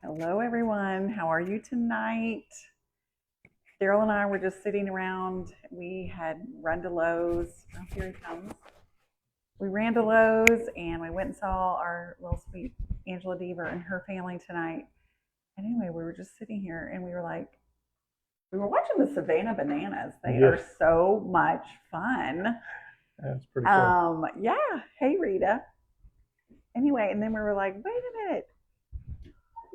Hello, everyone. How are you tonight? Daryl and I were just sitting around. We had run to Lowe's. Oh, here he comes. We ran to Lowe's and we went and saw our little sweet Angela Deaver and her family tonight. And anyway, we were just sitting here and we were like, we were watching the Savannah Bananas. They are so much fun. That's pretty cool. Yeah. Hey, Rita. Anyway, and then we were like, wait a minute.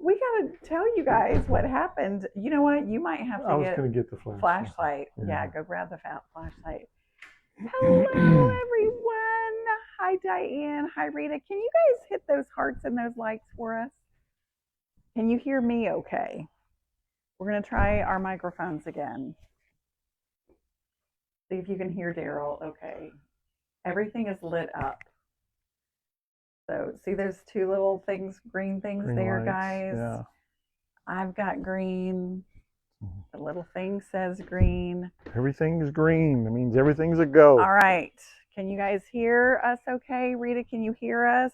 We got to tell you guys what happened. You know what? You might have to I was going to get the flashlight. Yeah, go grab the flashlight. Hello, everyone. Hi, Diane. Hi, Rita. Can you guys hit those hearts and those likes for us? Can you hear me okay? We're going to try our microphones again. See if you can hear Daryl okay. Everything is lit up. So see those two little things, green things there, guys? Yeah. I've got green. The little thing says green. Everything's green. That means everything's a go. All right. Can you guys hear us okay? Rita, can you hear us?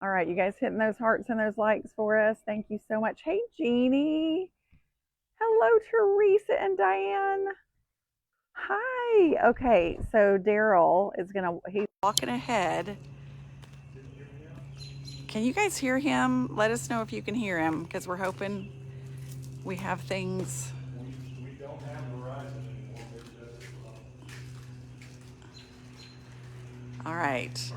All right. You guys hitting those hearts and those likes for us. Thank you so much. Hey, Jeannie. Hello, Teresa and Diane. Hi. Okay. So Daryl is he's walking ahead. Can you guys hear him? Let us know if you can hear him because we're hoping we have things. We don't have Verizon anymore. All right.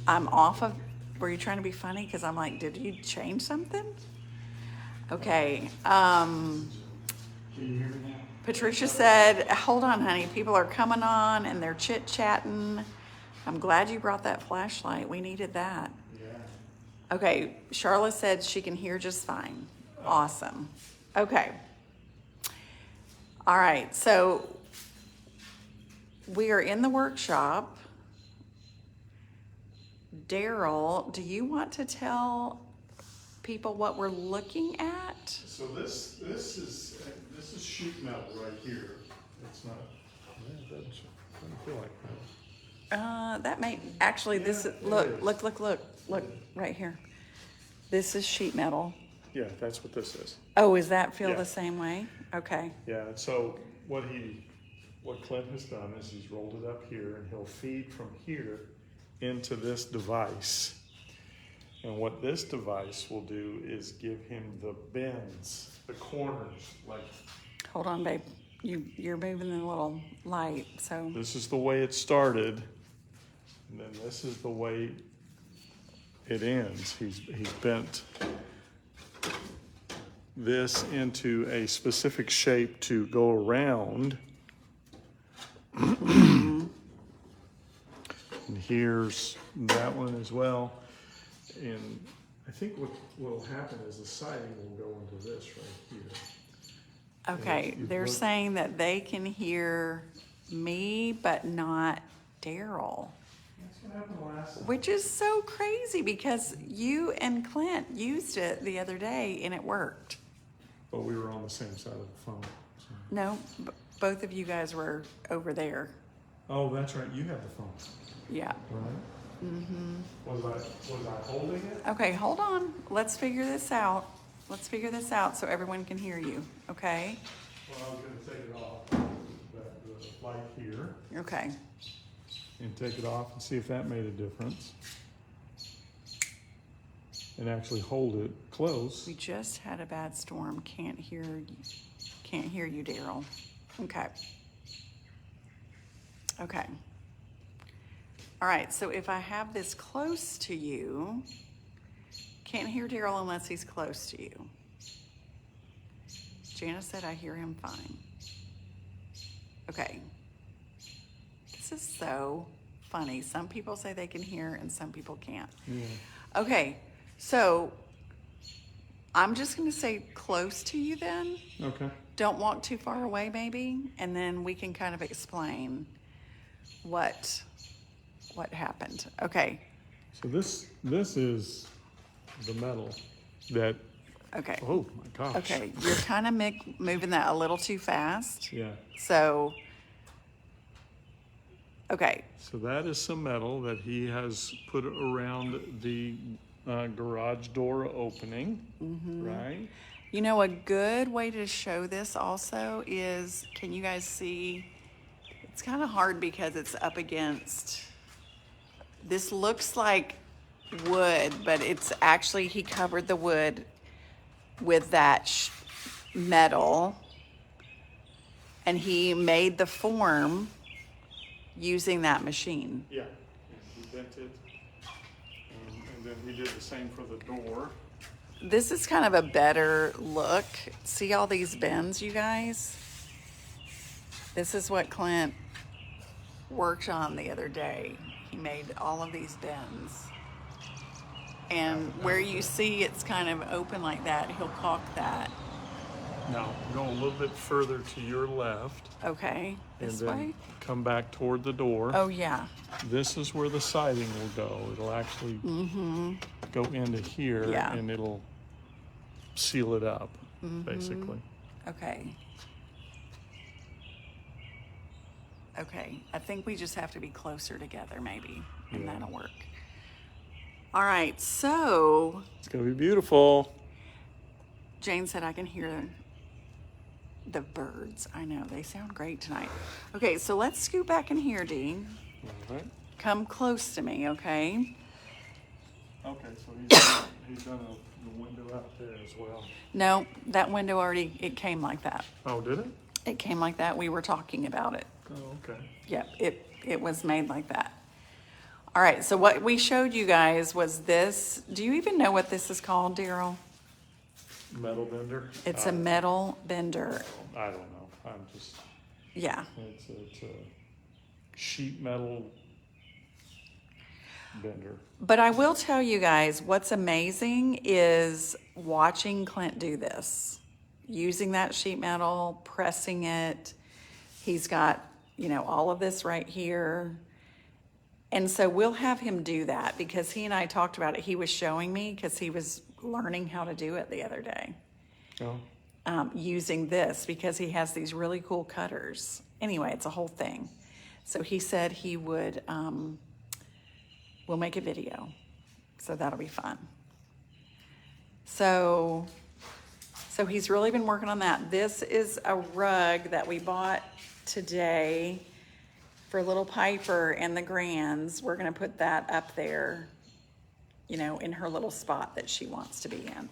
I'm off of. Were you trying to be funny? Because I'm like, did you change something? Okay. Can you hear me now? Patricia said, hold on, honey. People are coming on and they're chit-chatting. I'm glad you brought that flashlight. We needed that. Yeah. Okay. Charlotte said she can hear just fine. Awesome. Okay. All right. So we are in the workshop. Daryl, do you want to tell people what we're looking at? So this is sheet metal right here. It's not. Yeah, it doesn't feel like that. That may actually. This is, look right here. This is sheet metal. Yeah, that's what this is. Oh, does that feel the same way? Okay. Yeah. So what Clint has done is he's rolled it up here, and he'll feed from here into this device. And what this device will do is give him the bends, the corners, like. Hold on, babe. You're moving the little light, so. This is the way it started, and then this is the way it ends. He's bent this into a specific shape to go around. And here's that one as well. And I think what will happen is the siding will go into this right here. Okay, they're saying that they can hear me, but not Daryl. That's what happened last time. Which is so crazy because you and Clint used it the other day and it worked. But we were on the same side of the phone. So. No, both of you guys were over there. Oh, that's right. You have the phone. Yeah. Right? Mm-hmm. Was I holding it? Okay, hold on. Let's figure this out. Let's figure this out so everyone can hear you, okay? Well, I was going to take it off, the light here. Okay. And take it off and see if that made a difference. And actually hold it close. We just had a bad storm. Can't hear you, Daryl. Okay. Okay. All right, so if I have this close to you, can't hear Daryl unless he's close to you. Janice said I hear him fine. Okay. This is so funny. Some people say they can hear and some people can't. Yeah. Okay, so I'm just going to say close to you then. Okay. Don't walk too far away maybe, and then we can kind of explain what happened. Okay. So this is the metal that. Okay. Oh my gosh. Okay, you're kind of moving that a little too fast. Yeah. So. Okay. So that is some metal that he has put around the garage door opening, right? You know, a good way to show this also is, can you guys see? It's kind of hard because it's up against, this looks like wood, but it's actually, he covered the wood with that metal, and he made the form using that machine. Yeah, he bent it, and then he did the same for the door. This is kind of a better look. See all these bends, you guys? This is what Clint worked on the other day. He made all of these bends. And where you see it's kind of open like that, he'll caulk that. Now, go a little bit further to your left. Okay, this and then way? Come back toward the door. Oh, yeah. This is where the siding will go. It'll actually go into here, Yeah. and it'll seal it up, basically. Okay. Okay, I think we just have to be closer together maybe, and Yeah. that'll work. All right, so It's gonna be beautiful. Jane said I can hear the birds. I know, they sound great tonight. Okay, so let's scoot back in here, Dean. All right. Come close to me, okay? Okay, so he's done the window out there as well. No, that window already, it came like that. Oh, did it? It came like that. We were talking about it. Oh, okay. Yep, it was made like that. All right, so what we showed you guys was this. Do you even know what this is called, Daryl? Metal bender? It's a metal bender. I don't know. I'm just, Yeah. it's a sheet metal bender. But I will tell you guys, what's amazing is watching Clint do this. Using that sheet metal, pressing it. He's got, you know, all of this right here. And so we'll have him do that because he and I talked about it. He was showing me because he was learning how to do it the other day. Oh. Using this because he has these really cool cutters. Anyway, it's a whole thing. So he said he would, we'll make a video. So that'll be fun. So he's really been working on that. This is a rug that we bought today for little Piper and the Grands. We're gonna put that up there, you know, in her little spot that she wants to be in.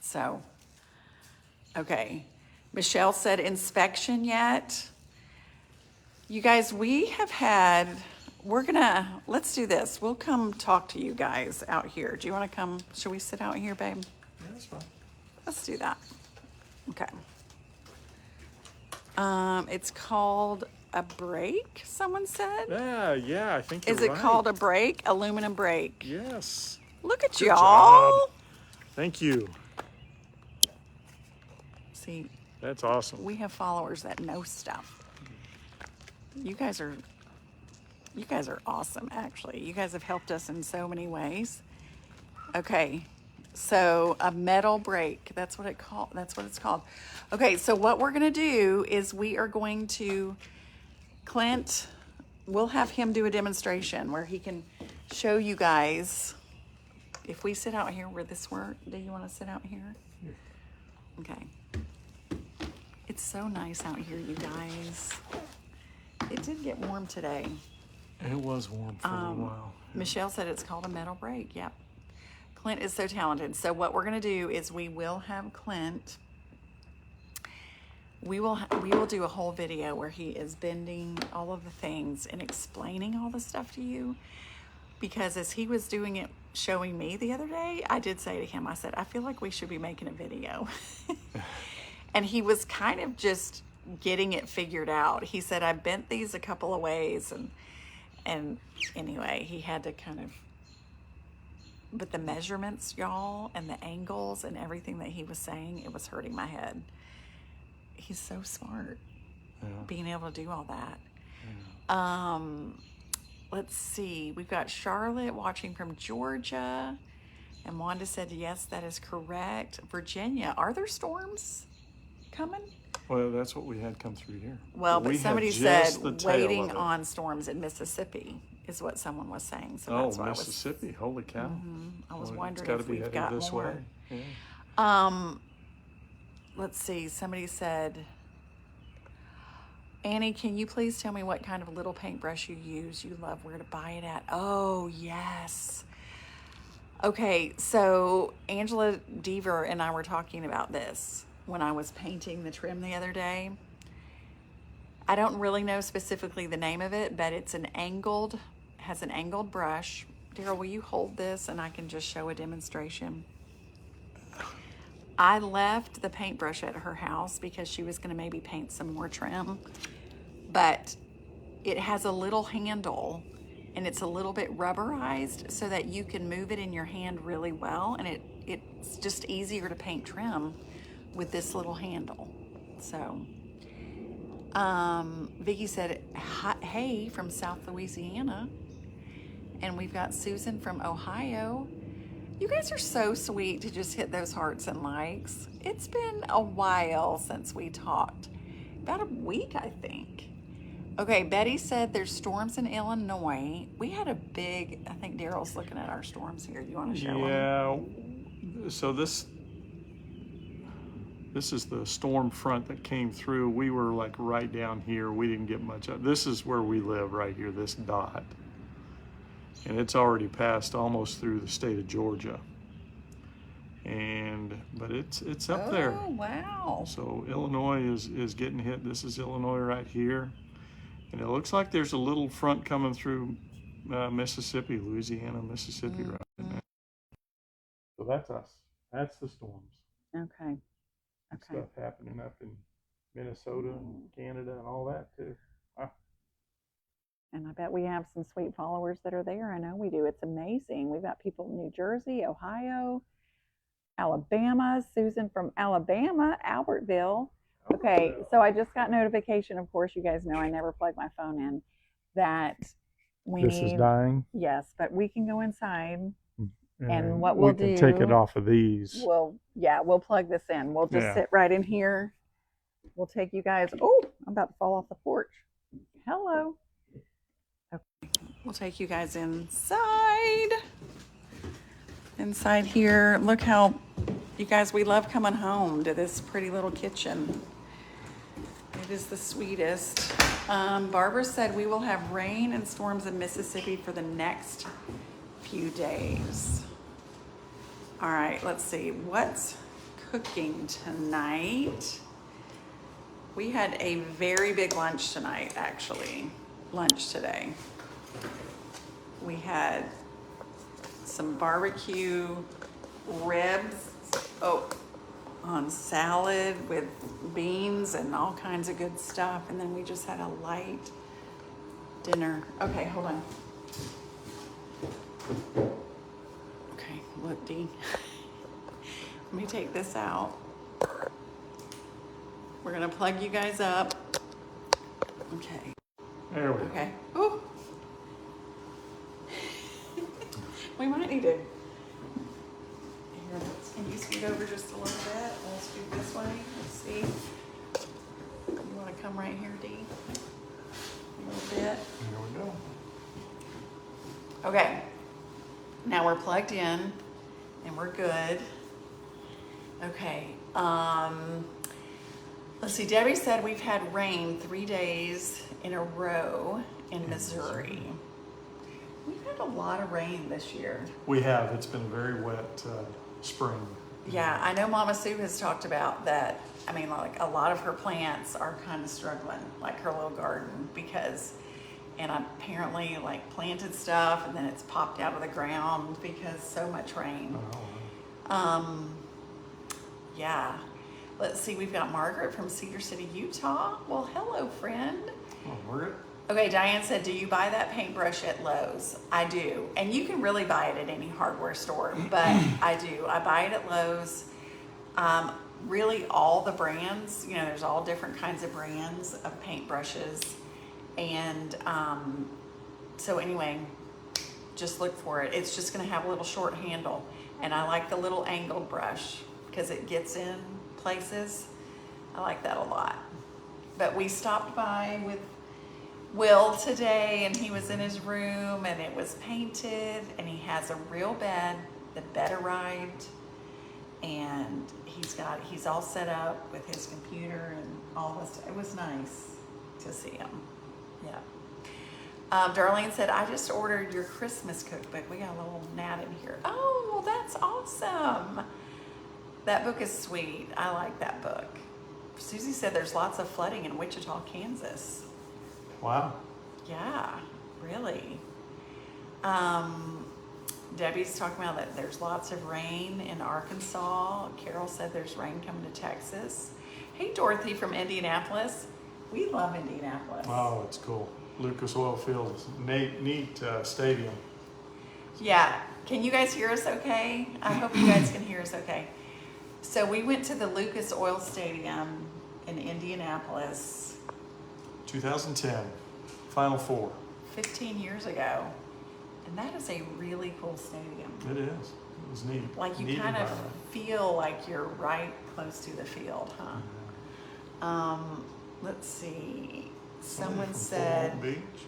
So, okay. Michelle said inspection yet? You guys, we have had, let's do this. We'll come talk to you guys out here. Do you wanna come, should we sit out here, babe? Yeah, that's fine. Let's do that. Okay. It's called a brake, someone said. Yeah, I think you're Is it right. called a brake? Aluminum brake. Yes. Look at Good y'all. job. Thank you. See, That's awesome. we have followers that know stuff. You guys are awesome, actually. You guys have helped us in so many ways. Okay. So a metal brake, that's what it's called. Okay, so what we're gonna do is we are going to, Clint, we'll have him do a demonstration where he can show you guys. If we sit out here where this work, do you wanna sit out here? Okay. It's so nice out here, you guys. It did get warm today. It was warm for a while. Michelle said it's called a metal brake. Yep. Clint is so talented. So what we're going to do is we will have Clint. We will do a whole video where he is bending all of the things and explaining all the stuff to you. Because as he was doing it, showing me the other day, I did say to him, I said, I feel like we should be making a video. And he was kind of just getting it figured out. He said, I bent these a couple of ways, and anyway, he had to kind of, but the measurements, y'all, and the angles and everything that he was saying, it was hurting my head. He's so smart, being able to do all that. Yeah. Let's see, we've got Charlotte watching from Georgia, and Wanda said, yes, that is correct. Virginia, are there storms coming? Well, that's what we had come through here. Well, but we somebody had just said the tail waiting of it. on storms in Mississippi. is what someone was saying. So Oh, that's why Mississippi! Holy cow! I was Well, wondering it's got to if be we've headed got this more. way. Yeah. Let's see. Somebody said, Annie, can you please tell me what kind of little paintbrush you use? You love where to buy it at. Oh, yes. Okay, so Angela Deaver and I were talking about this when I was painting the trim the other day. I don't really know specifically the name of it, but it's has an angled brush. Daryl, will you hold this and I can just show a demonstration? I left the paintbrush at her house because she was going to maybe paint some more trim, but it has a little handle and it's a little bit rubberized so that you can move it in your hand really well, and it's just easier to paint trim with this little handle. So Vicky said, hey, from South Louisiana. And we've got Susan from Ohio. You guys are so sweet to just hit those hearts and likes. It's been a while since we talked. About a week, I think. Okay, Betty said there's storms in Illinois. We had a big, I think Daryl's looking at our storms here. Do you want to show them? Yeah. So this is the storm front that came through. We were like right down here. We didn't get much of. This is where we live right here, this dot. And it's already passed almost through the state of Georgia. But it's up there. Oh, wow. So Illinois is getting hit. This is Illinois right here. And it looks like there's a little front coming through Mississippi, Louisiana, Mississippi right now. So that's us. That's the storms. Okay. Stuff happening up in Minnesota and Canada and all that too. Wow. And I bet we have some sweet followers that are there. I know we do. It's amazing. We've got people in New Jersey, Ohio, Alabama. Susan from Alabama, Albertville. Okay, so I just got notification. Of course, you guys know I never plug my phone in. That This is dying. Yes, but we can go inside. And what we can take it off of these. We'll plug this in. We'll just sit right in here. We'll take you guys. Oh, I'm about to fall off the porch. Hello. Okay. We'll take you guys inside. Inside here. Look how, you guys, we love coming home to this pretty little kitchen. It is the sweetest. Barbara said we will have rain and storms in Mississippi for the next few days. All right, let's see. What's cooking tonight? We had a very big lunch tonight, actually. Lunch today. We had some barbecue ribs on salad with beans and all kinds of good stuff. And then we just had a light dinner. Okay, hold on. Okay, look, Dee. Let me take this out. We're gonna plug you guys up. Okay. There we go. Okay. Ooh. We might need to. Here, can you scoot over just a little bit? We'll scoot this way. Let's see. You want to come right here, Dee? A little bit. There we go. Okay. Now we're plugged in and we're good. Okay. Let's see. Debbie said we've had rain 3 days in a row in Missouri. We've had a lot of rain this year. We have. It's been a very wet spring. Yeah, I know Mama Sue has talked about that. I mean, like a lot of her plants are kind of struggling, like her little garden, and I apparently like planted stuff and then it's popped out of the ground because so much rain. Oh. Yeah. Let's see, we've got Margaret from Cedar City, Utah. Well, hello, friend. Oh, Margaret. Okay, Diane said, do you buy that paintbrush at Lowe's? I do. And you can really buy it at any hardware store, but I do. I buy it at Lowe's. Really all the brands, there's all different kinds of brands of paintbrushes. And so anyway, just look for it. It's just gonna have a little short handle. And I like the little angled brush because it gets in places. I like that a lot. But we stopped by with Will today, and he was in his room, and it was painted, and he has a real bed. The bed arrived, and he's all set up with his computer and all this. It was nice to see him. Yeah. Darlene said, I just ordered your Christmas cookbook. We got a little gnat in here. Oh, that's awesome. That book is sweet. I like that book. Susie said there's lots of flooding in Wichita, Kansas. Wow. Yeah, really. Debbie's talking about that there's lots of rain in Arkansas. Carol said there's rain coming to Texas. Hey, Dorothy from Indianapolis. We love Indianapolis. Oh, it's cool. Lucas Oil Field is a neat stadium. Yeah. Can you guys hear us okay? I hope you guys can hear us okay. So we went to the Lucas Oil Stadium in Indianapolis 2010, Final Four. 15 years ago. And that is a really cool stadium. It is. It was neat. Like you Neat kind of environment. feel like you're right close to the field, huh? Let's see. Somebody Someone from said, Fort Walton Beach.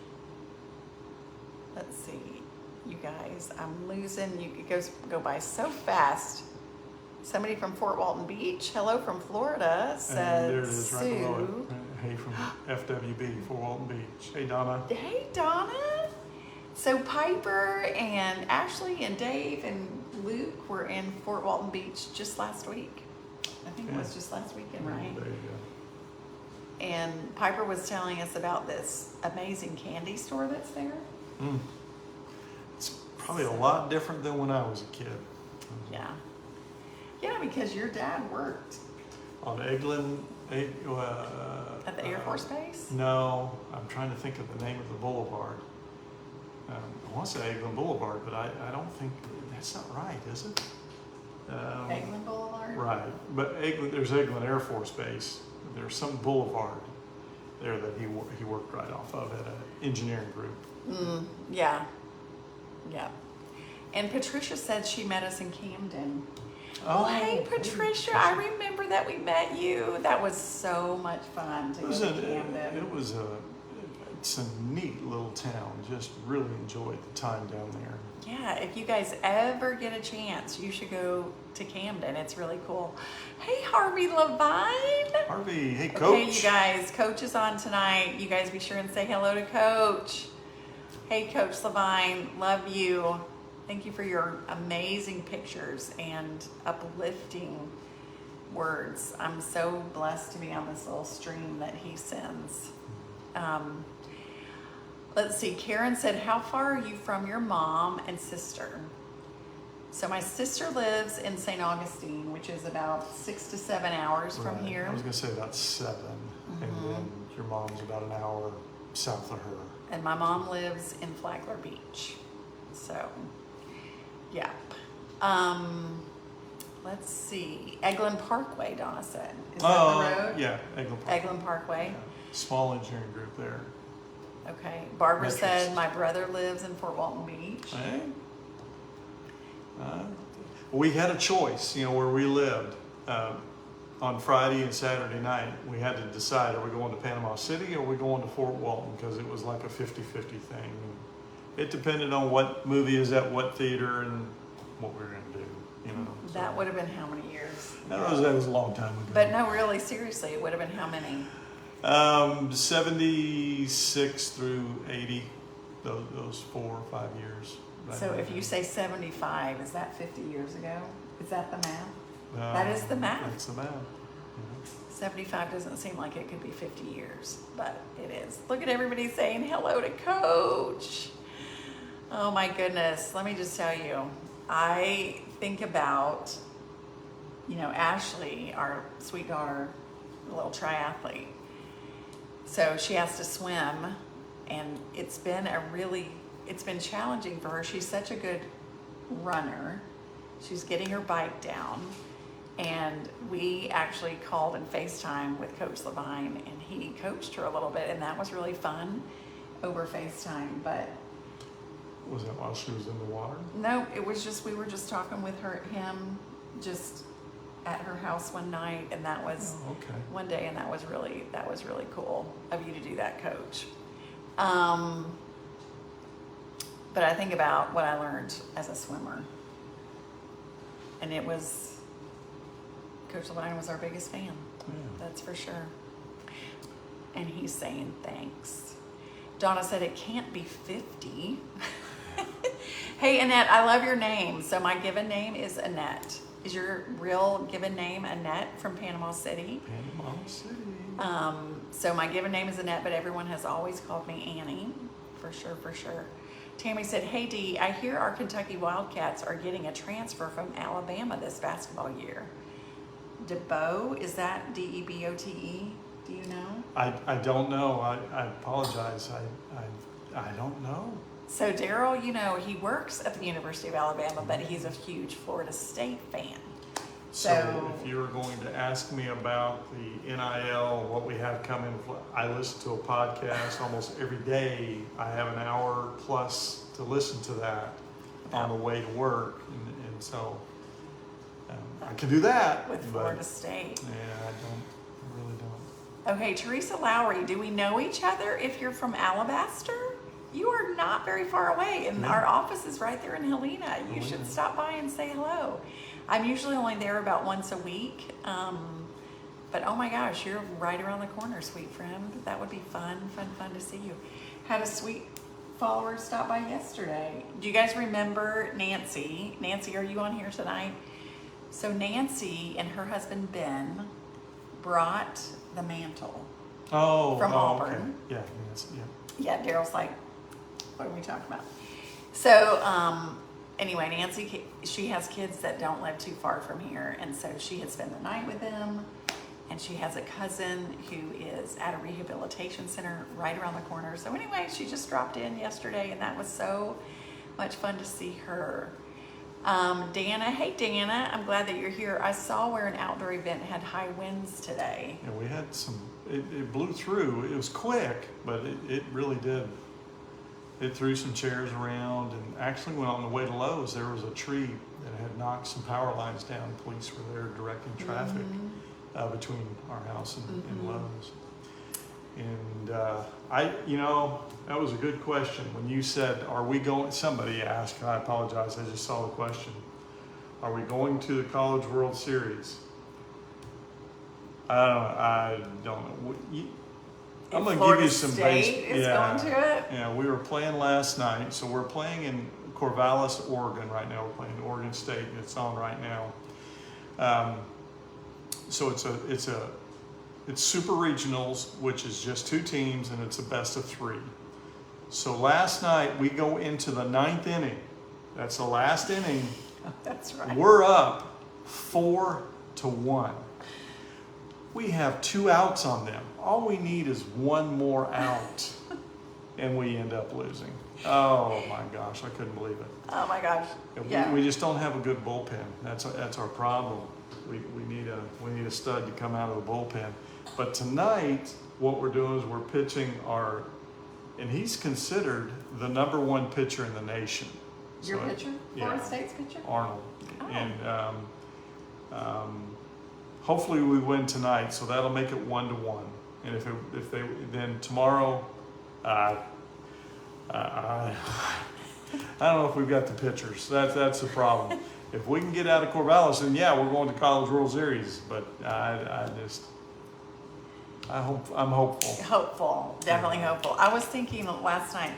let's see, you guys, I'm losing, you go by so fast. Somebody from Fort Walton Beach, hello from Florida, And said there it is, right below Sue. it. Hey, from FWB, Fort Walton Beach. Hey, Donna. Hey, Donna. So Piper and Ashley and Dave and Luke were in Fort Walton Beach just last week. I think it was just last weekend, right? There you go. And Piper was telling us about this amazing candy store that's there. It's probably a lot different than when I was a kid. Yeah. Yeah, because your dad worked On Eglin, at the Air Force Base. No, I'm trying to think of the name of the boulevard. I want to say Eglin Boulevard, but I don't think, that's not right, is it? Eglin Boulevard? Right, but there's Eglin Air Force Base. There's some boulevard there that he worked right off of at an engineering group. Yeah. Yeah. And Patricia said she met us in Camden. Oh, hey, Patricia, I remember that we met you. That was so much fun to go to Camden. It's a neat little town. Just really enjoyed the time down there. Yeah, if you guys ever get a chance, you should go to Camden. It's really cool. Hey, Harvey Levine. Harvey, hey, Coach. Okay, you guys, Coach is on tonight. You guys be sure and say hello to Coach. Hey, Coach Levine, love you. Thank you for your amazing pictures and uplifting words. I'm so blessed to be on this little stream that he sends. Let's see, Karen said, how far are you from your mom and sister? So my sister lives in St. Augustine, which is about 6 to 7 hours from Right. here. I was going to say about 7, and then your mom's about an hour south of her. And my mom lives in Flagler Beach. So, yeah. Let's see. Eglin Parkway, Donna said. Is that the road? Yeah, Eglin Parkway. Eglin Parkway. Yeah. Small engineering group there. Okay. Barbara Metrics. said my brother lives in Fort Walton Beach. Hey. We had a choice, where we lived. On Friday and Saturday night, we had to decide, are we going to Panama City or are we going to Fort Walton? Because it was like a 50-50 thing. It depended on what movie is at what theater and what we were going to do. That would have been how many years? That was a long time ago. But no, really, seriously, it would have been how many? 76 through 80, those 4 or 5 years. So if you say 75, is that 50 years ago? Is that the math? That is the math. That's the math. 75 doesn't seem like it could be 50 years, but it is. Look at everybody saying hello to Coach. Oh my goodness. Let me just tell you, I think about, Ashley, our sweet daughter, a little triathlete. So she has to swim, and it's been challenging for her. She's such a good runner. She's getting her bike down. And we actually called and FaceTime with Coach Levine, and he coached her a little bit, and that was really fun over FaceTime. But Was that while she was in the water? no, it was just, we were just talking with him just at her house one night, and that was Oh, okay. one day, and that was really cool of you to do that, Coach. But I think about what I learned as a swimmer. And it was, Coach Levine was our biggest fan. Yeah. That's for sure. And he's saying thanks. Donna said it can't be 50. Hey, Annette, I love your name. So my given name is Annette. Is your real given name Annette from Panama City? Panama City. So my given name is Annette, but everyone has always called me Annie. For sure, for sure. Tammy said, hey, Dee, I hear our Kentucky Wildcats are getting a transfer from Alabama this basketball year. DeBote, is that D-E-B-O-T-E? Do you know? I don't know. I apologize. I don't know. So Daryl, you know, he works at the University of Alabama, but he's a huge Florida State fan. So if you were going to ask me about the NIL, what we have coming, I listen to a podcast almost every day. I have an hour plus to listen to that on the way to work. And so I can do that. With Florida State. Yeah, I really don't. Okay, Teresa Lowry, do we know each other if you're from Alabaster? You are not very far away, and our office is right there in Helena. You should stop by and say hello. I'm usually only there about once a week, but oh my gosh, you're right around the corner, sweet friend. That would be fun to see you. Had a sweet follower stop by yesterday. Do you guys remember Nancy? Nancy, are you on here tonight? So Nancy and her husband Ben brought the mantle from Auburn. Okay. Yeah, Nancy, yeah. Yeah, Daryl's like, what are we talking about? So, anyway, Nancy, she has kids that don't live too far from here, and so she had spent the night with them, and she has a cousin who is at a rehabilitation center right around the corner. So anyway, she just dropped in yesterday, and that was so much fun to see her. Dana, hey Dana, I'm glad that you're here. I saw where an outdoor event had high winds today. Yeah, we had some, it blew through. It was quick, but it really did. It threw some chairs around, and actually when on the way to Lowe's, there was a tree that had knocked some power lines down. Police were there directing traffic between our house and Lowe's. And that was a good question. When you said, are we going, somebody asked, I apologize, I just saw the question. Are we going to the College World Series? I don't know. I'm going to give you some State is going to it? Yeah, we were playing last night. So we're playing in Corvallis, Oregon right now. We're playing Oregon State, and it's on right now. So it's Super Regionals, which is just 2 teams, and it's a best of 3. So last night we go into the 9th inning. That's the last inning. That's right. We're up 4-1. We have 2 outs on them. All we need is 1 more out, and we end up losing. Oh my gosh, I couldn't believe it. Oh my gosh. Yeah. We just don't have a good bullpen. That's our problem. We need a stud to come out of the bullpen. But tonight, what we're doing is we're pitching and he's considered the #1 pitcher in the nation. Your pitcher? Florida State's pitcher? Arnold. Oh. And hopefully we win tonight, so that'll make it 1-1. And if they then tomorrow, I don't know if we've got the pitchers. That's the problem. If we can get out of Corvallis, then yeah, we're going to College World Series. But I'm hopeful. Hopeful, definitely hopeful. I was thinking last night,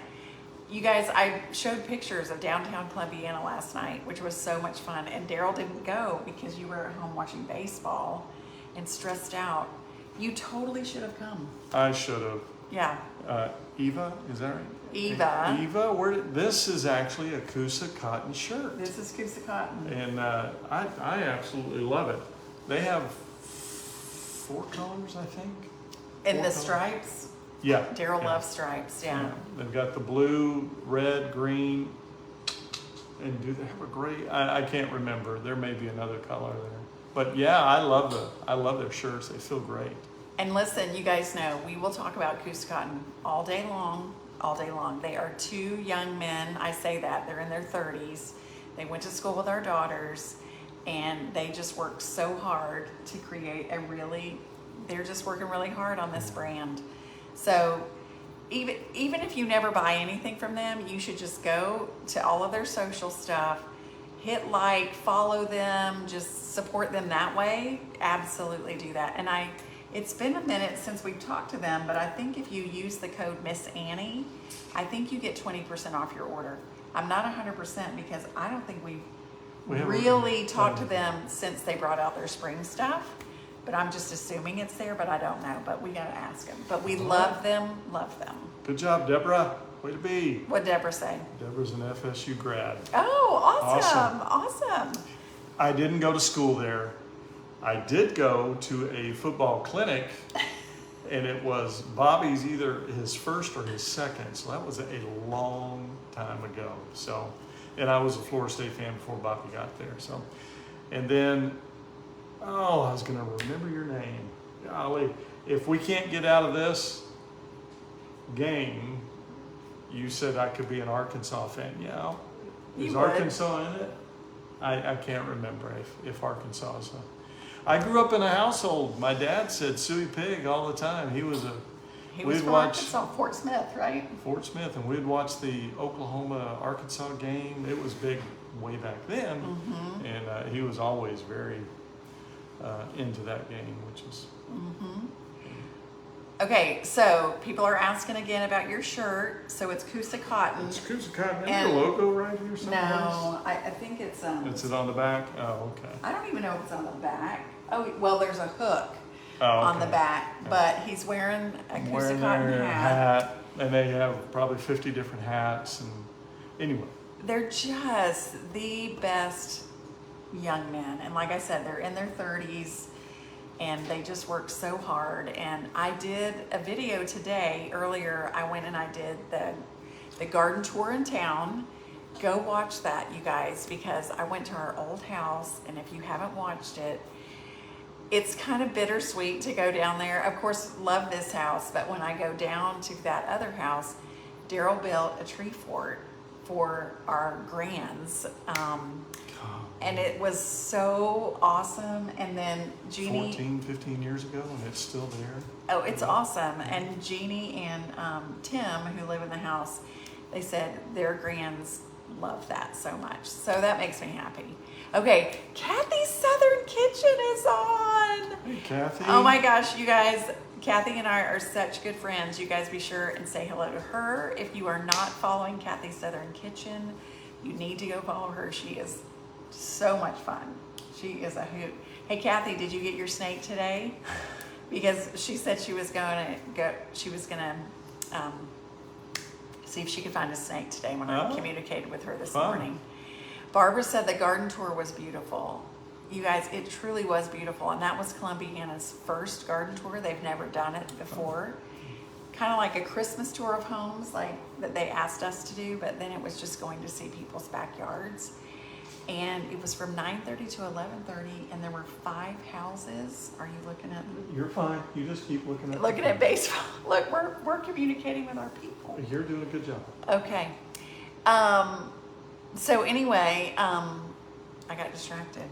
you guys, I showed pictures of downtown Columbiana last night, which was so much fun. And Daryl didn't go because you were at home watching baseball and stressed out. You totally should have come. I should have. Yeah. Eva, is that right? Eva, this is actually a Coosa cotton shirt. This is Coosa cotton. And I absolutely love it. They have 4 colors, I think. And the stripes? Yeah. Daryl loves stripes, yeah. They've got the blue, red, green, and do they have a gray? I can't remember. There may be another color there. But yeah, I love their shirts. They feel great. And listen, you guys know, we will talk about Coosa cotton all day long. They are 2 young men. I say that. They're in their 30s. They went to school with our daughters, and they just worked so hard to create they're just working really hard on this brand. So even if you never buy anything from them, you should just go to all of their social stuff, hit like, follow them, just support them that way. Absolutely do that. And it's been a minute since we've talked to them, but I think if you use the code Miss Annie, I think you get 20% off your order. I'm not 100% because I don't think we've really talked to them since they brought out their spring stuff. But I'm just assuming it's there, but I don't know. But we gotta ask them. But we love them, love them. Good job, Deborah. Way to be. What'd Deborah say? Deborah's an FSU grad. Oh, awesome. I didn't go to school there. I did go to a football clinic, and it was Bobby's either his first or his second. So that was a long time ago. So, and I was a Florida State fan before Bobby got there. So, and then, I was going to remember your name. Golly, if we can't get out of this game, you said I could be an Arkansas fan. Yeah, is Arkansas in it? I can't remember if Arkansas is. I grew up in a household. My dad said Suey Pig all the time. He was from Arkansas, Fort Smith, right? Fort Smith, and we'd watch the Oklahoma-Arkansas game. It was big way back then, and he was always very into that game, which is. Okay, so people are asking again about your shirt. So it's Coosa Cotton. It's Coosa Cotton. Is your logo right here someplace? No, I think it's Is it on the back? Oh, okay. I don't even know if it's on the back. Oh, well, there's a hook okay. on the back, but he's wearing a Coosa Cotton hat. And they have probably 50 different hats. And anyway, they're just the best young men, and like I said, they're in their 30s. And they just work so hard. And I did a video today, earlier, I went and I did the garden tour in town. Go watch that, you guys, because I went to our old house, and if you haven't watched it, it's kind of bittersweet to go down there. Of course, love this house, but when I go down to that other house, Daryl built a tree fort for our grands. And it was so awesome. And then Jeannie... 14, 15 years ago, and it's still there. Oh, it's awesome. And Jeannie and Tim, who live in the house, they said their grands love that so much. So that makes me happy. Okay, Kathy's Southern Kitchen is on. Hey, Kathy. Oh my gosh, you guys. Kathy and I are such good friends. You guys be sure and say hello to her. If you are not following Kathy's Southern Kitchen, you need to go follow her. She is so much fun. She is a hoot. Hey Kathy, did you get your snake today? Because she said she was gonna see if she could find a snake today when I communicated with her this morning. Barbara said the garden tour was beautiful. You guys, it truly was beautiful, and that was Columbiana's first garden tour. They've never done it before. Kind of like a Christmas tour of homes, like that they asked us to do, but then it was just going to see people's backyards. And it was from 9:30 to 11:30, and there were 5 houses. Are you looking at? You're fine. You just keep looking at. Looking at baseball. Look, we're communicating with our people. You're doing a good job. Okay. So anyway, I got distracted.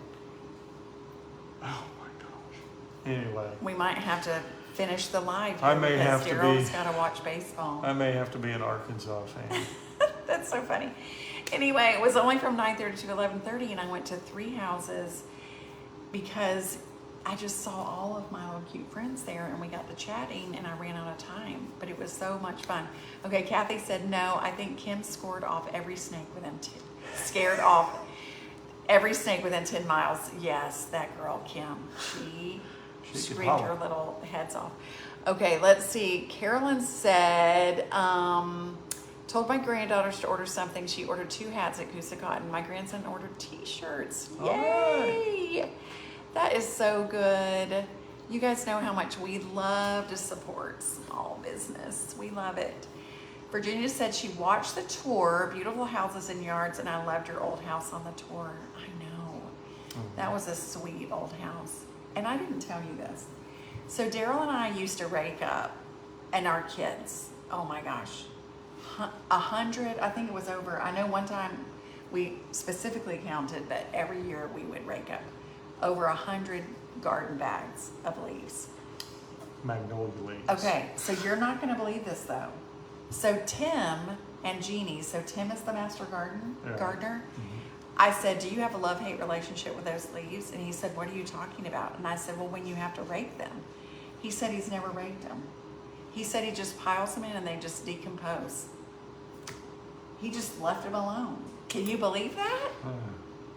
Oh my gosh. Anyway. We might have to finish the live. I may have to be. Daryl's got to watch baseball. I may have to be an Arkansas fan. That's so funny. Anyway, it was only from 9:30 to 11:30, and I went to 3 houses because I just saw all of my little cute friends there, and we got to chatting, and I ran out of time, but it was so much fun. Okay, Kathy said, no, I think Kim scared off every snake within 10 miles. Yes, that girl, Kim. She screamed her little heads off. Okay, let's see. Carolyn said, told my granddaughters to order something. She ordered 2 hats at Coosa Cotton. My grandson ordered t-shirts. Yay! Right. That is so good. You guys know how much we love to support small business. We love it. Virginia said she watched the tour, beautiful houses and yards, and I loved your old house on the tour. I know. That was a sweet old house. And I didn't tell you this. So Daryl and I used to rake up, and our kids, oh my gosh, 100, I think it was over. I know one time we specifically counted, but every year we would rake up over 100 garden bags of leaves. Magnolia leaves. Okay, so you're not going to believe this though. So Tim and Jeannie, so Tim is the master gardener. Mhm. I said, do you have a love-hate relationship with those leaves? And he said, what are you talking about? And I said, well, when you have to rake them. He said he's never raked them. He said he just piles them in and they just decompose. He just left them alone. Can you believe that?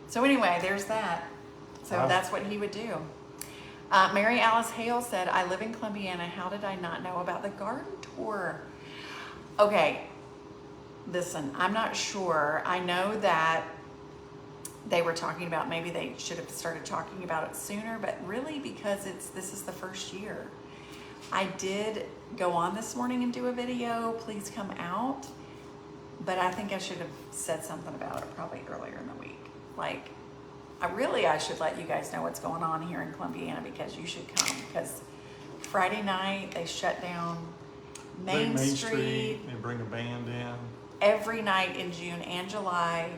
So anyway, there's that. So Wow. that's what he would do. Mary Alice Hale said, I live in Columbiana. How did I not know about the garden tour? Okay, listen, I'm not sure. I know that they were talking about maybe they should have started talking about it sooner, but really because this is the first year. I did go on this morning and do a video, please come out, but I think I should have said something about it probably earlier in the week. Like, I should let you guys know what's going on here in Columbiana because you should come, because Friday night they shut down Main Street. They bring a band in. Every night in June and July.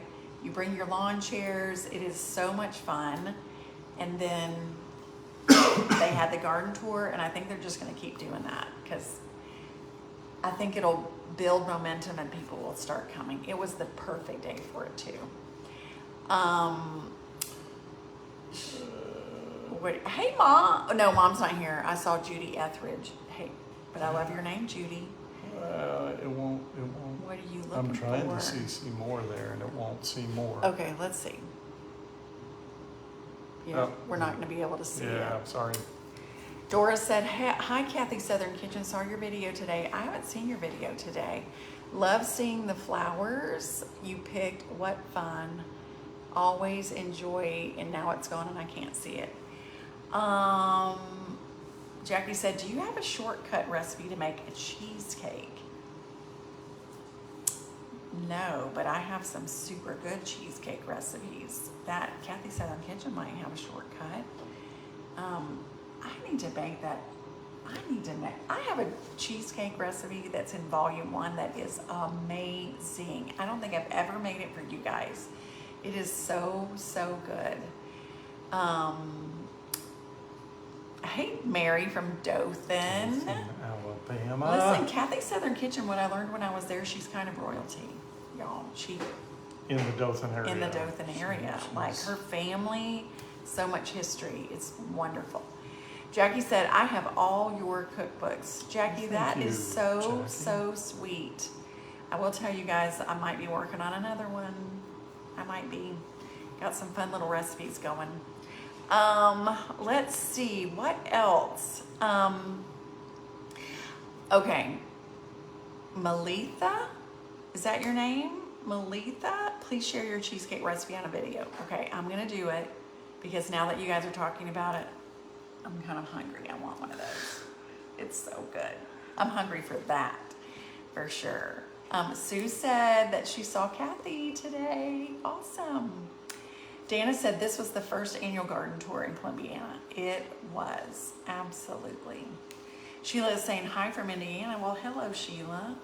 You bring your lawn chairs. It is so much fun. And then they had the garden tour, and I think they're just going to keep doing that because I think it'll build momentum and people will start coming. It was the perfect day for it too. Hey, Mom. No, Mom's not here. I saw Judy Etheridge. Hey, but I love your name, Judy. It won't. What are you looking for? I'm trying to see more there, and it won't see more. Okay, let's see. Yeah, Oh. we're not going to be able to see it. Yeah, I'm sorry. Dora said, hi, Kathy Southern Kitchen. Saw your video today. I haven't seen your video today. Love seeing the flowers you picked. What fun. Always enjoy. And now it's gone and I can't see it. Jackie said, do you have a shortcut recipe to make a cheesecake? No, but I have some super good cheesecake recipes. That Kathy Southern Kitchen might have a shortcut. I need to make that. I have a cheesecake recipe that's in volume 1 that is amazing. I don't think I've ever made it for you guys. It is so good. Hey, Mary from Dothan. Alabama. Listen, Kathy Southern Kitchen, what I learned when I was there, she's kind of royalty, y'all. She In the Dothan area. in the Dothan area. Like her family, so much history. It's wonderful. Jackie said, I have all your cookbooks. Jackie, that is so sweet. I will tell you guys, I might be working on another one. I might be. Got some fun little recipes going. Let's see, what else? Okay. Malitha, is that your name? Malitha, please share your cheesecake recipe on a video. Okay, I'm gonna do it because now that you guys are talking about it, I'm kind of hungry. I want one of those. It's so good. I'm hungry for that, for sure. Sue said that she saw Kathy today. Awesome. Dana said this was the first annual garden tour in Columbiana. It was, absolutely. Sheila is saying hi from Indiana. Well, hello, Sheila.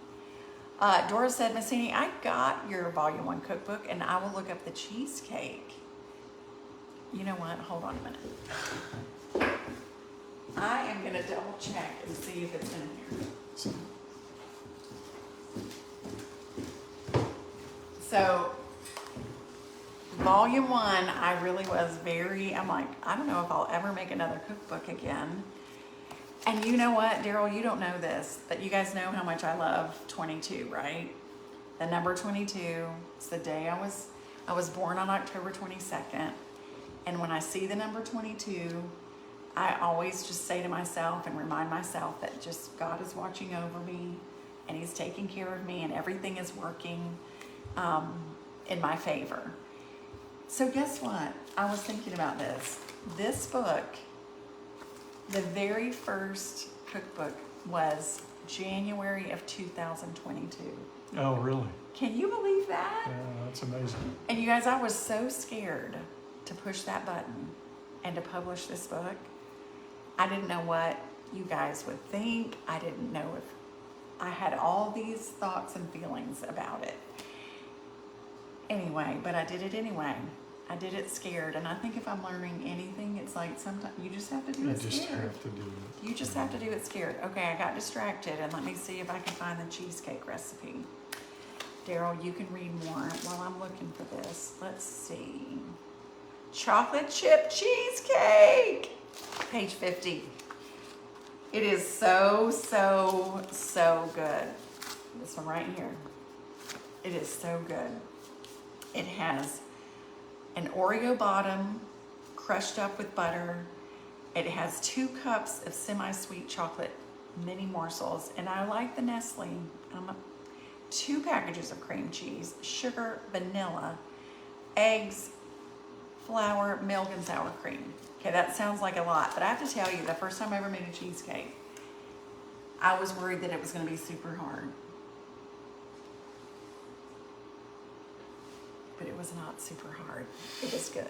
Dora said, Messini, I got your volume 1 cookbook and I will look up the cheesecake. You know what? Hold on a minute. I am going to double check and see if it's in here. So, volume 1, I really was I'm like, I don't know if I'll ever make another cookbook again. And you know what, Daryl, you don't know this, but you guys know how much I love 22, right? The number 22, it's the day I was born on October 22nd. And when I see the number 22, I always just say to myself and remind myself that just God is watching over me and He's taking care of me and everything is working in my favor. So guess what? I was thinking about this. This book, the very first cookbook was January of 2022. Oh, really? Can you believe that? Yeah, that's amazing. And you guys, I was so scared to push that button and to publish this book. I didn't know what you guys would think. I didn't know if I had all these thoughts and feelings about it. Anyway, but I did it anyway. I did it scared, and I think if I'm learning anything, it's like sometimes you just have to do You it just scared. have to do it. You just have to do it scared. Okay, I got distracted, and let me see if I can find the cheesecake recipe. Daryl, you can read more while I'm looking for this. Let's see. Chocolate chip cheesecake, page 50. It is so, so, so good. This one right here. It is so good. It has an Oreo bottom crushed up with butter. It has 2 cups of semi-sweet chocolate mini morsels, and I like the Nestle. 2 packages of cream cheese, sugar, vanilla, eggs, flour, milk, and sour cream. Okay, that sounds like a lot, but I have to tell you, the first time I ever made a cheesecake, I was worried that it was going to be super hard. But it was not super hard. It was good.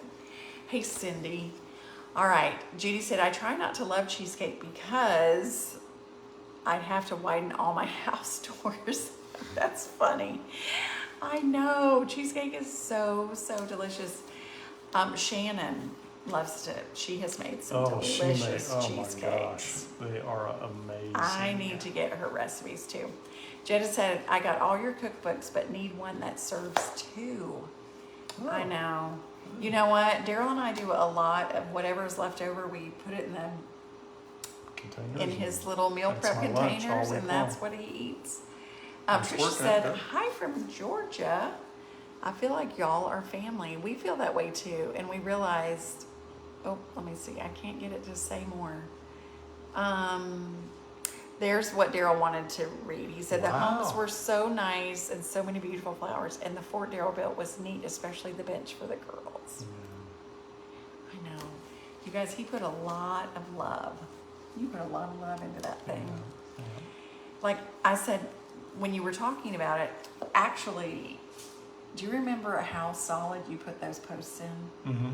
Hey, Cindy. All right, Judy said, I try not to love cheesecake because I'd have to widen all my house doors. That's funny. I know, cheesecake is so, so delicious. Shannon loves it. She has made some delicious cheesecakes. My gosh, they are amazing. I need to get her recipes too. Jetta said, I got all your cookbooks, but need one that serves 2. Oh. I know. You know what? Daryl and I do a lot of whatever is left over. We put it in the Containers in his little meal that's prep my lunch all containers, week and that's long. what he eats. Nice Trisha work, said, Edgar. hi from Georgia. I feel like y'all are family. We feel that way too. And we realized, oh, let me see. I can't get it to say more. There's what Daryl wanted to read. He said, the homes Wow. were so nice and so many beautiful flowers. And the fort Daryl built was neat, especially the bench for the girls. Yeah. I know. You guys, he put a lot of love. You put a lot of love into that thing. Yeah. Like I said, when you were talking about it, actually, do you remember how solid you put those posts in? Mm-hmm.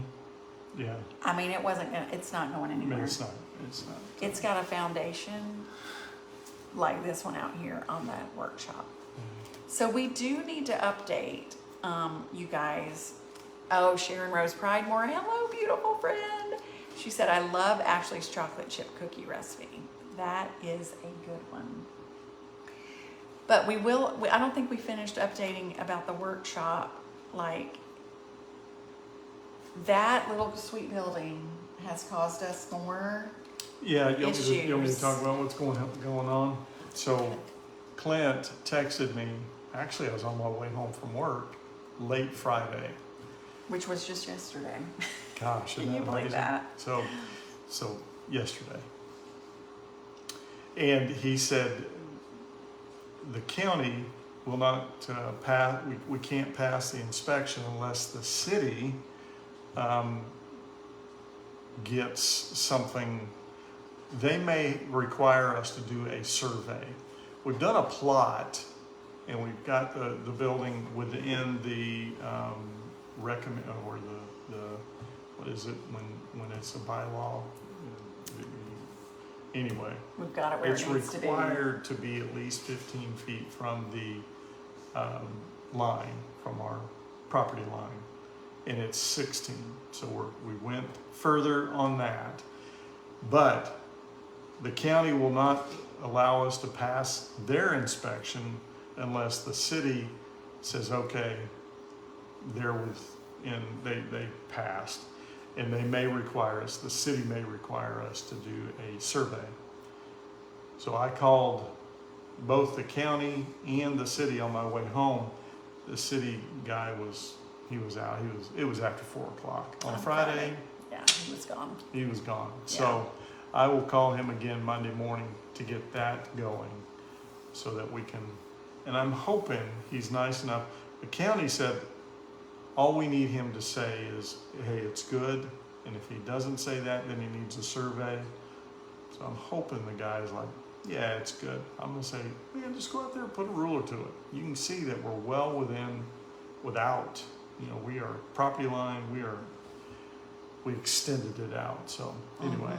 Yeah. I mean, it's not going I mean, anywhere. it's not. It's got a foundation like this one out here on that workshop. So we do need to update, you guys. Oh, Sharon Rose Pridemore, hello, beautiful friend. She said, I love Ashley's chocolate chip cookie recipe. That is a good one. But I don't think we finished updating about the workshop. Like, that little sweet building has caused us more. Yeah, you want me to issues. talk about what's going on? So Clint texted me, actually I was on my way home from work, late Friday. Which was just yesterday. Gosh, isn't Can you that believe amazing? that? So yesterday. And he said, the county will not pass, we can't pass the inspection unless the city gets something. They may require us to do a survey. We've done a plot, and we've got the building within the recommend, or the what is it when it's a bylaw? Anyway, We've got it where it's it needs to be. required to be at least 15 feet from the line, from our property line, and it's 16. So we went further on that, but the county will not allow us to pass their inspection unless the city says, okay, they're within, they passed, and they may require us, the city may require us to do a survey. So I called both the county and the city on my way home. The city guy was out. It was after 4 o'clock on Friday. Yeah, he was gone. He was gone. Yeah. So I will call him again Monday morning to get that going so that we can, and I'm hoping he's nice enough. The county said all we need him to say is, hey, it's good. And if he doesn't say that, then he needs a survey. So I'm hoping the guy's like, yeah, it's good. I'm gonna say, man, just go out there and put a ruler to it. You can see that we're well without, we are property line, we extended it out. So anyway.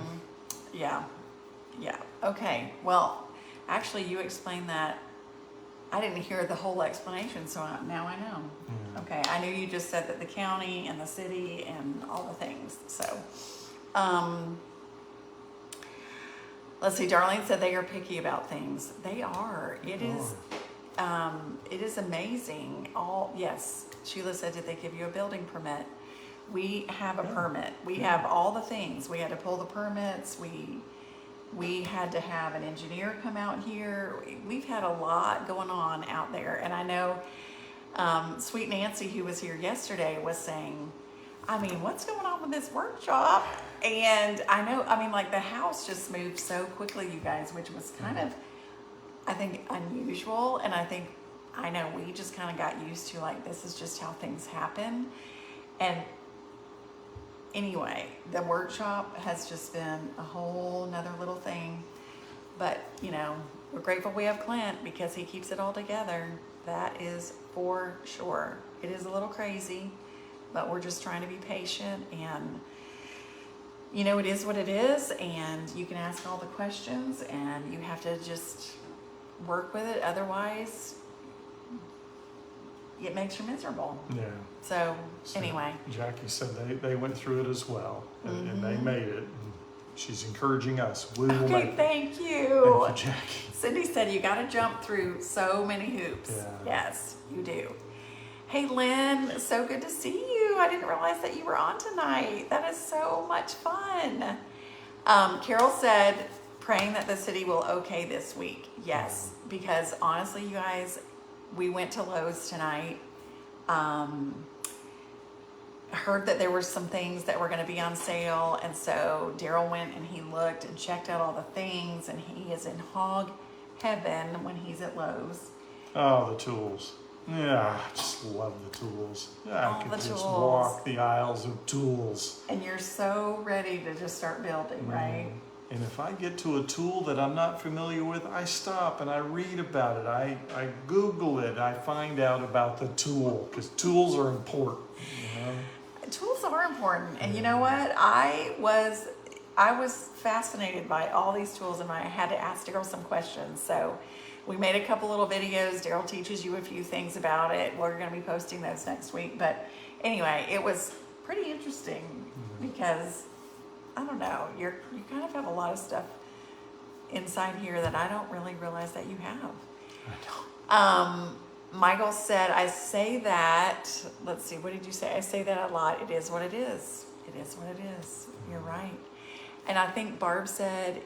Yeah. Okay. Well, actually, you explained that. I didn't hear the whole explanation, so now I know. Yeah. Okay, I knew you just said that the county and the city and all the things, so. Let's see, Darlene said they are picky about things. They are. It is amazing. Yes, Sheila said, did they give you a building permit? We have a permit. We have all the things. We had to pull the permits. We had to have an engineer come out here. We've had a lot going on out there. And I know Sweet Nancy, who was here yesterday, was saying, I mean, what's going on with this workshop? And I know, I mean, like the house just moved so quickly, you guys, which was kind of, I think, unusual. And I know we just kind of got used to, like, this is just how things happen. And anyway, the workshop has just been a whole nother little thing. But, you know, we're grateful we have Clint because he keeps it all together. That is for sure. It is a little crazy, but we're just trying to be patient, and you know, it is what it is, and you can ask all the questions and you have to just work with it. Otherwise, it makes you miserable. Yeah. So anyway. Jackie said they went through it as well, and they made it. And she's encouraging us. We will make it. Thank you. Thank you, Jackie. Cindy said you got to jump through so many hoops. Yeah. Yes, you do. Hey, Lynn, so good to see you. I didn't realize that you were on tonight. That is so much fun. Carol said, praying that the city will okay this week. Yes, because honestly, you guys, we went to Lowe's tonight. Heard that there were some things that were going to be on sale, and so Daryl went and he looked and checked out all the things, and he is in hog heaven when he's at Lowe's. Oh, the tools. Yeah, I just love the tools. Yeah, All I could the just tools. walk the aisles of tools. And you're so ready to just start building, right? And if I get to a tool that I'm not familiar with, I stop and I read about it. I Google it. I find out about the tool, because tools are important. You know? Tools are important. And you know what? I was fascinated by all these tools, and I had to ask Daryl some questions. So we made a couple little videos. Daryl teaches you a few things about it. We're going to be posting those next week. But anyway, it was pretty interesting because, I don't know, you kind of have a lot of stuff inside here that I don't really realize that you have. I don't. Michael said, I say that, let's see, what did you say? I say that a lot. It is what it is. It is what it is. You're right. And I think Barb said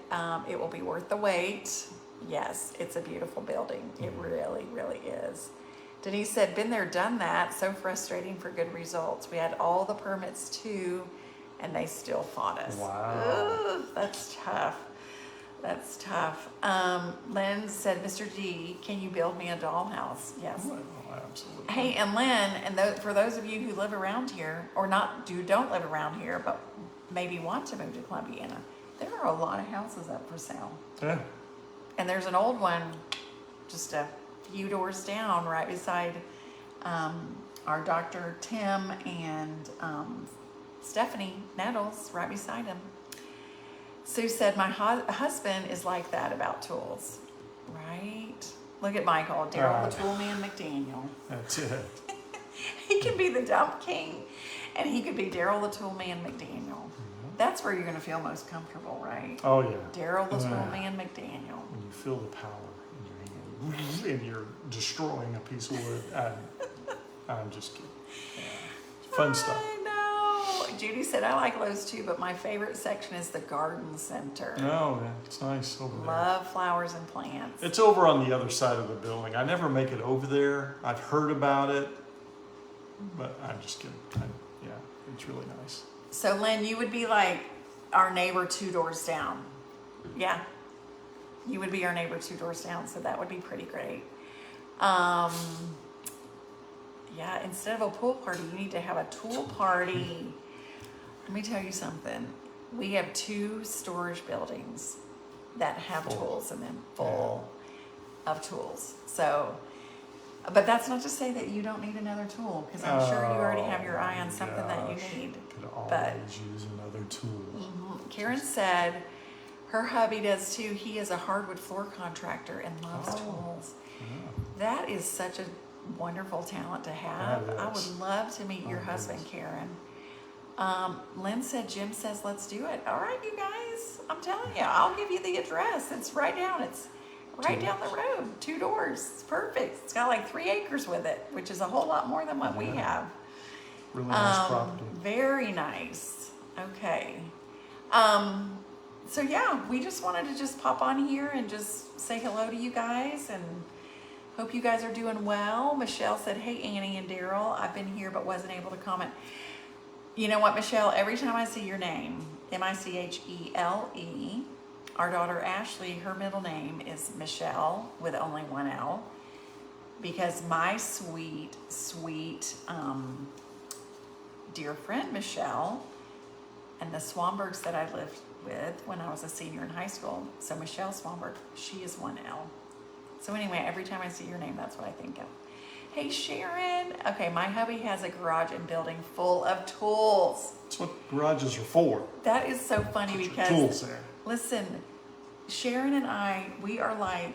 it will be worth the wait. Yes, it's a beautiful building. It really, really is. Denise said, been there, done that. So frustrating for good results. We had all the permits too, and they still fought us. Wow. Ugh, that's tough. That's tough. Lynn said, Mr. G, can you build me a dollhouse? Yes. Well, absolutely. Hey, and Lynn, and for those of you who live around here, or don't live around here, but maybe want to move to Columbiana, there are a lot of houses up for sale. Yeah. And there's an old one just a few doors down right beside our Dr. Tim and Stephanie Nettles, right beside him. Sue said, my husband is like that about tools. Right? Look at Michael, Daryl the Toolman McDaniel. That's it. He can be the dump king, and he could be Daryl the Toolman McDaniel. That's where you're going to feel most comfortable, right? Oh, yeah. Daryl the Toolman McDaniel. When you feel the power in your hand and you're destroying a piece of wood. I'm just kidding. Yeah. Fun stuff. I know. Judy said, I like Lowe's too, but my favorite section is the garden center. Oh, yeah, it's nice over there. Love flowers and plants. It's over on the other side of the building. I never make it over there. I've heard about it, but I'm just kidding. Yeah, it's really nice. So Lynn, you would be like our neighbor 2 doors down. Yeah. You would be our neighbor 2 doors down, so that would be pretty great. Yeah, instead of a pool party, you need to have a tool party. Let me tell you something. We have 2 storage buildings that have tools in them, full of tools. So, but that's not to say that you don't need another tool, because I'm sure you already have your eye on something that you need. Could always use another tool. Karen said her hubby does too. He is a hardwood floor contractor and loves tools. Yeah. That is such a wonderful talent to have. That I is. would love to meet your Oh, husband, goodness. Karen. Lynn said, Jim says, let's do it. All right, you guys, I'm telling you, I'll give you the address. It's right down. It's right down the road. 2 doors. It's perfect. It's got like 3 acres with it, which is a whole lot more than what we have. Really nice property. Very nice. Okay. So yeah, we just wanted to just pop on here and just say hello to you guys and hope you guys are doing well. Michelle said, hey, Annie and Daryl, I've been here but wasn't able to comment. You know what, Michelle? Every time I see your name, Michele, our daughter Ashley, her middle name is Michelle with only 1 L, because my sweet, sweet dear friend Michelle and the Swanbergs that I lived with when I was a senior in high school, so Michelle Swanberg, she is 1 L. So anyway, every time I see your name, that's what I think of. Hey, Sharon. Okay, my hubby has a garage and building full of tools. That's what garages are for. That is so funny Put your because, tools there. listen, Sharon and I, we are like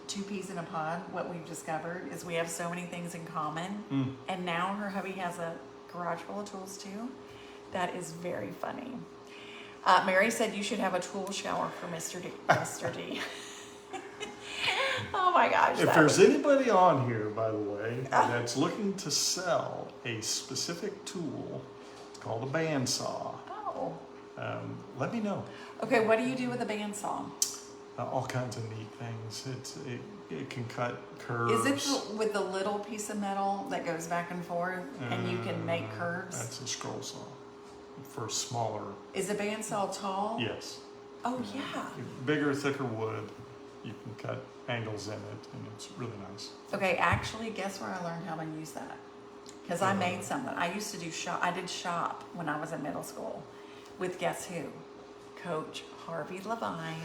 2 peas in a pod. What we've discovered is we have so many things in common. And now her hubby has a garage full of tools too. That is very funny. Mary said you should have a tool shower for Mr. D. Mr. D. Oh my gosh. If there's anybody on here, by the way, that's looking to sell a specific tool, it's called a bandsaw. Oh. Let me know. Okay, what do you do with a bandsaw? All kinds of neat things. It can cut curves. Is it with the little piece of metal that goes back and forth and you can make curves? That's a scroll saw for smaller. Is a bandsaw tall? Yes. Oh yeah. Bigger, thicker wood. You can cut angles in it, and it's really nice. Okay, actually, guess where I learned how to use that? Because I made something. I used to do shop. I did shop when I was in middle school with guess who? Coach Harvey Levine.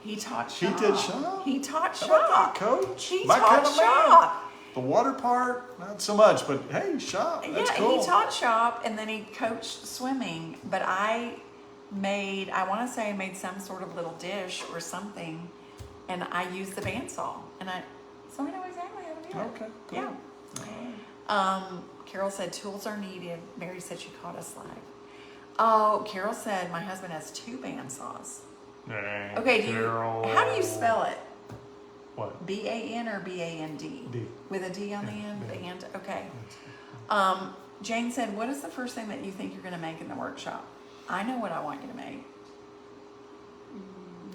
He taught shop. He did shop? He taught How about shop. that, Coach? He My taught kind of man. shop. The water part, not so much, but hey, shop. That's Yeah, cool. he taught shop and then he coached swimming. But I want to say I made some sort of little dish or something, and I used the bandsaw. So I know exactly how to do it. Okay, cool. Yeah. Carol said tools are needed. Mary said she caught us live. Oh, Carol said my husband has 2 bandsaws. Dang, Okay, Carol. how do you spell it? What? B-A-N or B-A-N-D? D. With a D on the Yeah, end? yeah. Band? Okay. Jane said, what is the first thing that you think you're going to make in the workshop? I know what I want you to make.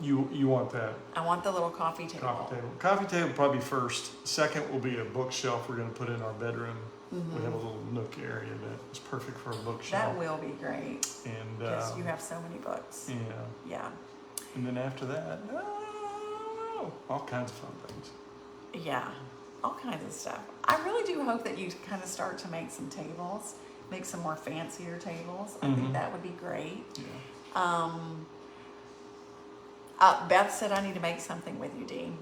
You want that I want the little coffee table. coffee table. Coffee table probably first. Second will be a bookshelf we're going to put in our bedroom. We have a little nook area that is perfect for a bookshelf. That will be great And because you have so many books. yeah. Yeah. And then after that, all kinds of fun things. Yeah. All kinds of stuff. I really do hope that you kind of start to make some tables, make some more fancier tables. I think that would be great. Yeah. Beth said I need to make something with you, Dee.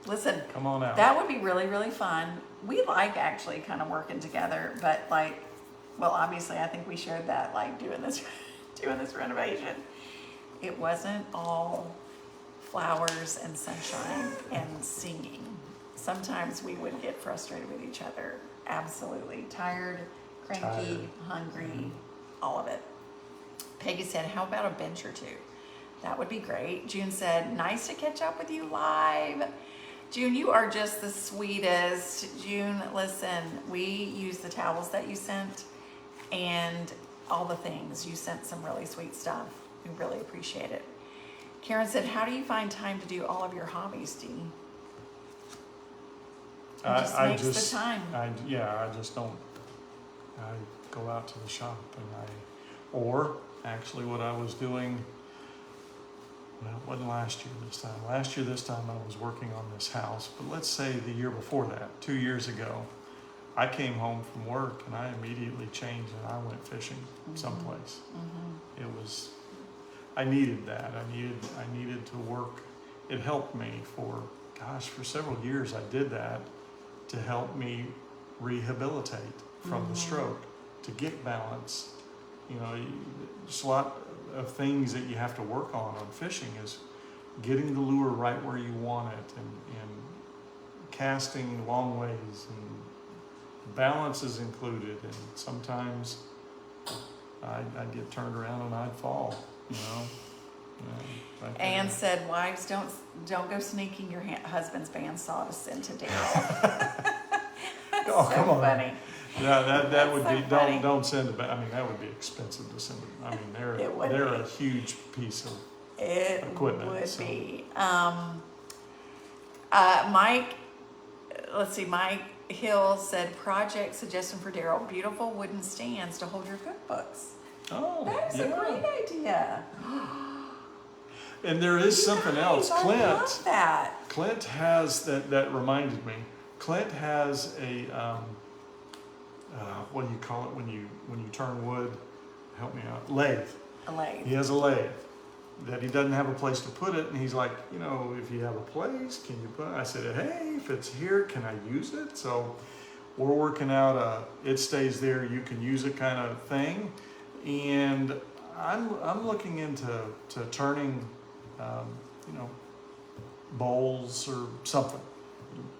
Listen, Come on out. that would be really, really fun. We like actually kind of working together, but like, well, obviously I think we shared that, like doing this renovation. It wasn't all flowers and sunshine and singing. Sometimes we would get frustrated with each other. Absolutely. Tired, cranky, hungry, all of it. Peggy said, how about a bench or 2? That would be great. June said, nice to catch up with you live. June, you are just the sweetest. June, listen, we used the towels that you sent and all the things. You sent some really sweet stuff. We really appreciate it. Karen said, how do you find time to do all of your hobbies, Dee? I Makes the time. I just don't. I go out to the shop or actually what I was doing. Well, it wasn't last year this time. Last year this time I was working on this house, but let's say the year before that, 2 years ago, I came home from work and I immediately changed and I went fishing someplace. I needed that. I needed to work. It helped me for several years I did that to help me rehabilitate from the stroke, to get balance. You know, just a lot of things that you have to work on fishing is getting the lure right where you want it and casting long ways, and balance is included, and sometimes I'd get turned around and I'd fall, you know. Yeah, Anne said, "Wives, don't go sneaking your husband's bandsaw to send to Daryl." Oh, so come on. funny. Yeah, that would so be, funny. don't send it back. I mean, that would be expensive to send it. I mean, It would they're be. a huge piece of It equipment. would So. be. Mike, let's see, Mike Hill said, project suggestion for Daryl, beautiful wooden stands to hold your cookbooks. Oh, That is yeah. a great idea. And there is something else. I love that. Clint has, that reminded me, Clint has a, what do you call it when you turn wood? Help me out. Lathe. A lathe. He has a lathe that he doesn't have a place to put it, and he's like, you know, if you have a place, can you put it? I said, hey, if it's here, can I use it? So we're working out a it stays there, you can use it kind of thing. And I'm looking into turning, you know, bowls or something,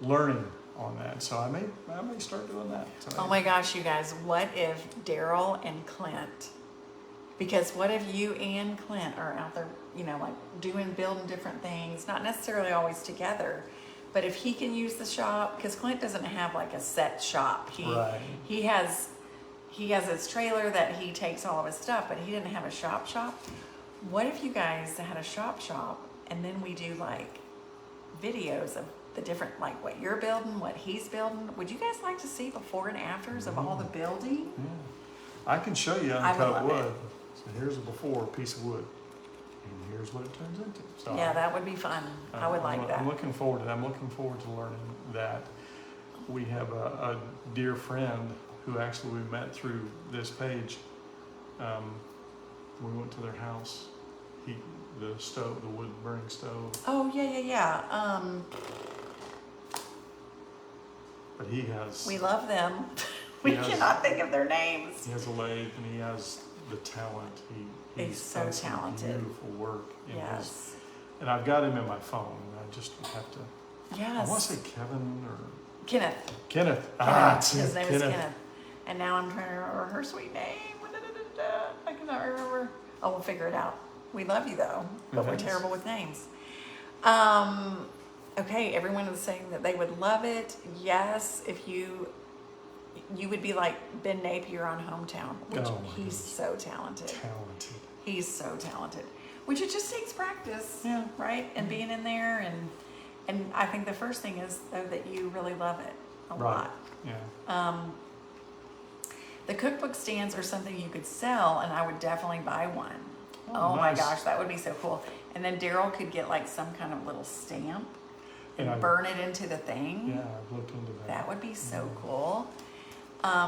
learning on that. So I may start doing that. Oh my gosh, you guys, what if Daryl and Clint, because what if you and Clint are out there, you know, like building different things, not necessarily always together, but if he can use the shop, because Clint doesn't have like a set shop. Right. He has his trailer that he takes all of his stuff, but he didn't have a shop. What if you guys had a shop and then we do like videos of the different, like what you're building, what he's building? Would you guys like to see before and afters of all the building? Yeah. I can show you I would uncut love wood. it. So here's a before piece of wood, and here's what it turns into. So Yeah, that would be fun. I would like that. I'm looking forward to that. I'm looking forward to learning that. We have a dear friend who actually we met through this page. We went to their house. The wood burning stove. Oh, yeah. But he has. We love them. We cannot think of their names. He has a lathe, and he has the talent. He's so done some talented. beautiful work. In Yes. and I've got him in my phone. I just have to. Yes. I want to say Kevin or Kenneth. Kenneth. His name is Kenneth. And now I'm trying to remember her sweet name. I cannot remember. Oh, we'll figure it out. We love you though, but we're Yes. terrible with names. Okay, everyone is saying that they would love it. Yes, if you would be like Ben Napier on Hometown, which Oh, my he's goodness. so talented. He's so talented. Which it just takes practice, Yeah. right? And being in there, and I think the first thing is though that you really love it a lot. Yeah. The cookbook stands are something you could sell, and I would definitely buy one. Oh nice. my gosh, that would be so cool. And then Daryl could get like some kind of little stamp and And burn it into the thing. Yeah, I've looked into that. That would be so cool.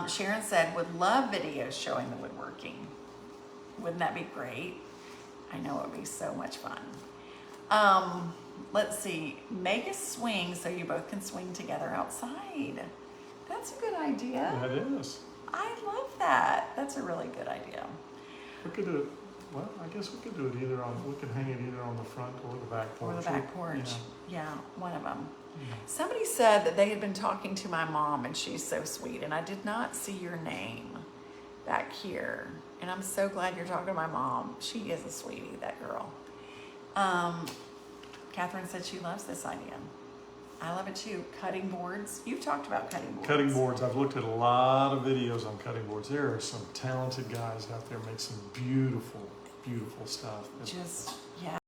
Sharon said, would love videos showing the woodworking. Wouldn't that be great? I know it would be so much fun. Let's see, make a swing so you both can swing together outside. That's a good idea. That is. I love that. That's a really good idea. We could do it. Well, I guess we could do it either on. We could hang it either on the front or the back porch. Or the back porch. Yeah. Yeah, one of them. Somebody said that they had been talking to my mom, and she's so sweet, and I did not see your name back here. And I'm so glad you're talking to my mom. She is a sweetie, that girl. Catherine said she loves this idea. I love it too. Cutting boards. You've talked about cutting boards. Cutting boards. I've looked at a lot of videos on cutting boards. There are some talented guys out there make some beautiful, beautiful stuff. Just, yeah.